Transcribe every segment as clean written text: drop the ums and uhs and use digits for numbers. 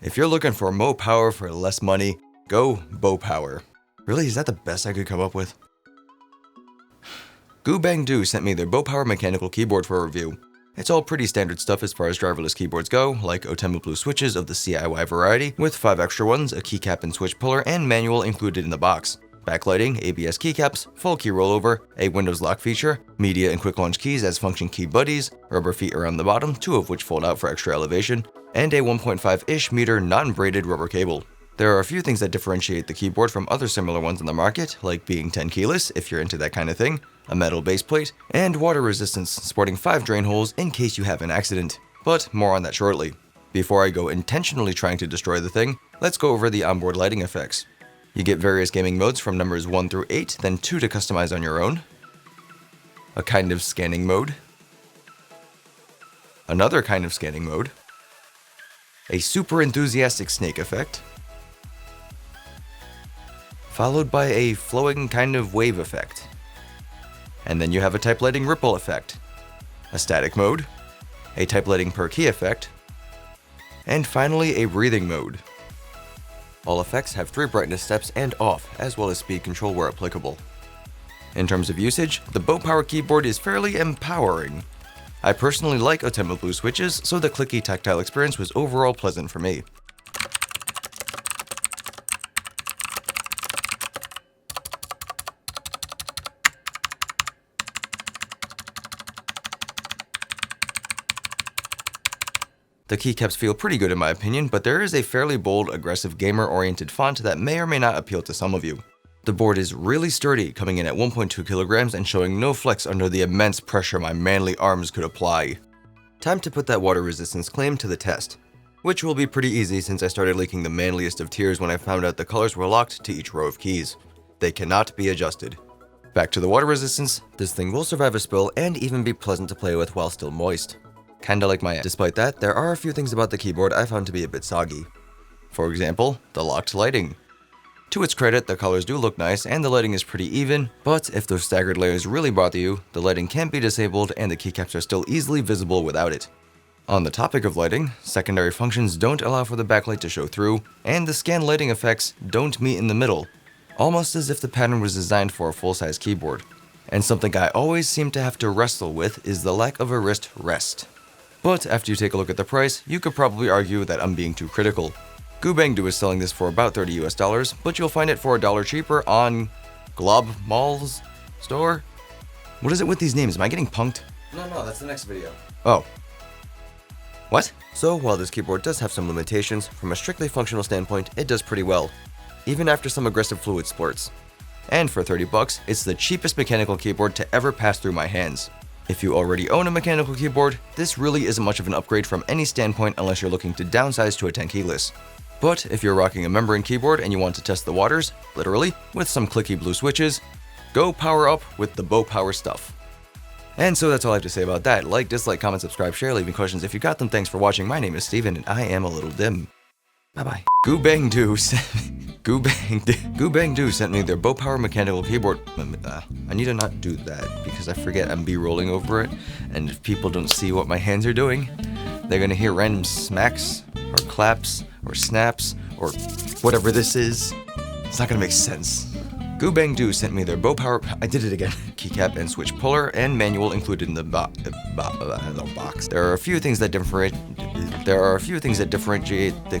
If you're looking for more power for less money, go Bopower. Really, is that the best I could come up with? Goobangdoo sent me their Bopower mechanical keyboard for a review. It's all pretty standard stuff as far as driverless keyboards go, like Otemba Blue switches of the CIY variety, with 5 extra ones, a keycap and switch puller, and manual included in the box. Backlighting, ABS keycaps, full key rollover, a Windows lock feature, media and quick launch keys as function key buddies, rubber feet around the bottom, 2 of which fold out for extra elevation, and a 1.5-ish meter non-braided rubber cable. There are a few things that differentiate the keyboard from other similar ones in the market, like being 10 keyless if you're into that kind of thing, a metal base plate, and water resistance sporting 5 drain holes in case you have an accident. But more on that shortly. Before I go intentionally trying to destroy the thing, let's go over the onboard lighting effects. You get various gaming modes from numbers 1 through 8, then 2 to customize on your own. A kind of scanning mode. Another kind of scanning mode. A super enthusiastic snake effect. Followed by a flowing kind of wave effect. And then you have a type lighting ripple effect, a static mode, a type lighting per key effect, and finally a breathing mode. All effects have 3 brightness steps and off, as well as speed control where applicable. In terms of usage, the Bopower keyboard is fairly empowering. I personally like Otemba Blue switches, so the clicky tactile experience was overall pleasant for me. The keycaps feel pretty good in my opinion, but there is a fairly bold, aggressive, gamer-oriented font that may or may not appeal to some of you. The board is really sturdy, coming in at 1.2 kilograms and showing no flex under the immense pressure my manly arms could apply. Time to put that water resistance claim to the test, which will be pretty easy since I started leaking the manliest of tears when I found out the colors were locked to each row of keys. They cannot be adjusted. Back to the water resistance, this thing will survive a spill and even be pleasant to play with while still moist. Kinda like my ass. Despite that, there are a few things about the keyboard I found to be a bit soggy. For example, the locked lighting. To its credit, the colors do look nice and the lighting is pretty even, but if those staggered layers really bother you, the lighting can be disabled and the keycaps are still easily visible without it. On the topic of lighting, secondary functions don't allow for the backlight to show through, and the scan lighting effects don't meet in the middle, almost as if the pattern was designed for a full-size keyboard. And something I always seem to have to wrestle with is the lack of a wrist rest. But after you take a look at the price, you could probably argue that I'm being too critical. Goobangdoo is selling this for about $30 US, but you'll find it for $1 cheaper on Glob Mall's store. What is it with these names? Am I getting punked? No, that's the next video. Oh. What? So while this keyboard does have some limitations, from a strictly functional standpoint, it does pretty well, even after some aggressive fluid splurts. And for $30, it's the cheapest mechanical keyboard to ever pass through my hands. If you already own a mechanical keyboard, this really isn't much of an upgrade from any standpoint unless you're looking to downsize to a 10 keyless. But if you're rocking a membrane keyboard and you want to test the waters, literally, with some clicky blue switches, go power up with the Bopower stuff. And so that's all I have to say about that. Like, dislike, comment, subscribe, share, leave me questions if you got them. Thanks for watching. My name is Steven and I am ALittleDIMM. Bye-bye. Goobangdoo sent me their Bopower mechanical keyboard. I need to not do that because I forget I'm B-rolling over it, and if people don't see what my hands are doing, they're gonna hear random smacks, or claps, or snaps, or whatever this is. It's not gonna make sense. Goobangdoo sent me their Bopower, I did it again, keycap and switch puller and manual included in the box. There are a few things that differentiate the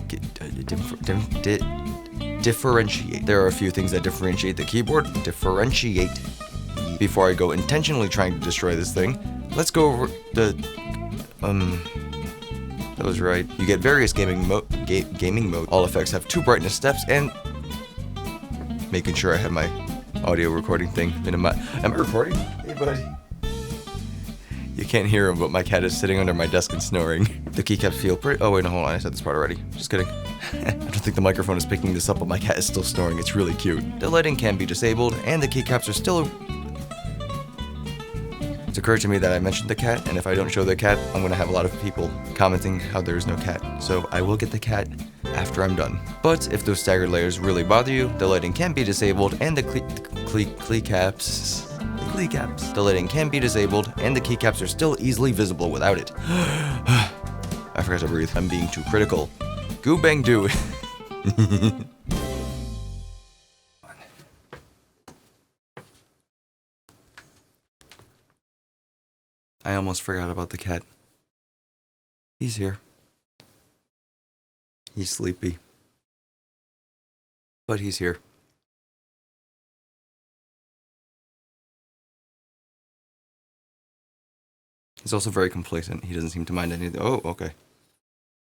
keyboard. Before I go intentionally trying to destroy this thing, let's go over the that was right. You get various gaming mode. All effects have 2 brightness steps and making sure I have my audio recording thing. Am I recording? Hey, buddy. You can't hear him, but my cat is sitting under my desk and snoring. The keycaps feel pretty. Oh wait, no, hold on. I said this part already. Just kidding. I don't think the microphone is picking this up, but my cat is still snoring. It's really cute. The lighting can be disabled, and the keycaps are still. It's occurred to me that I mentioned the cat, and if I don't show the cat, I'm gonna have a lot of people commenting how there's no cat. So I will get the cat after I'm done. But if those staggered layers really bother you, the lighting can be disabled, and the the lighting can be disabled, and the keycaps are still easily visible without it. I forgot to breathe. I'm being too critical. Goo bang do. I almost forgot about the cat. He's here. He's sleepy. But he's here. He's also very complacent. He doesn't seem to mind anything. Oh, okay.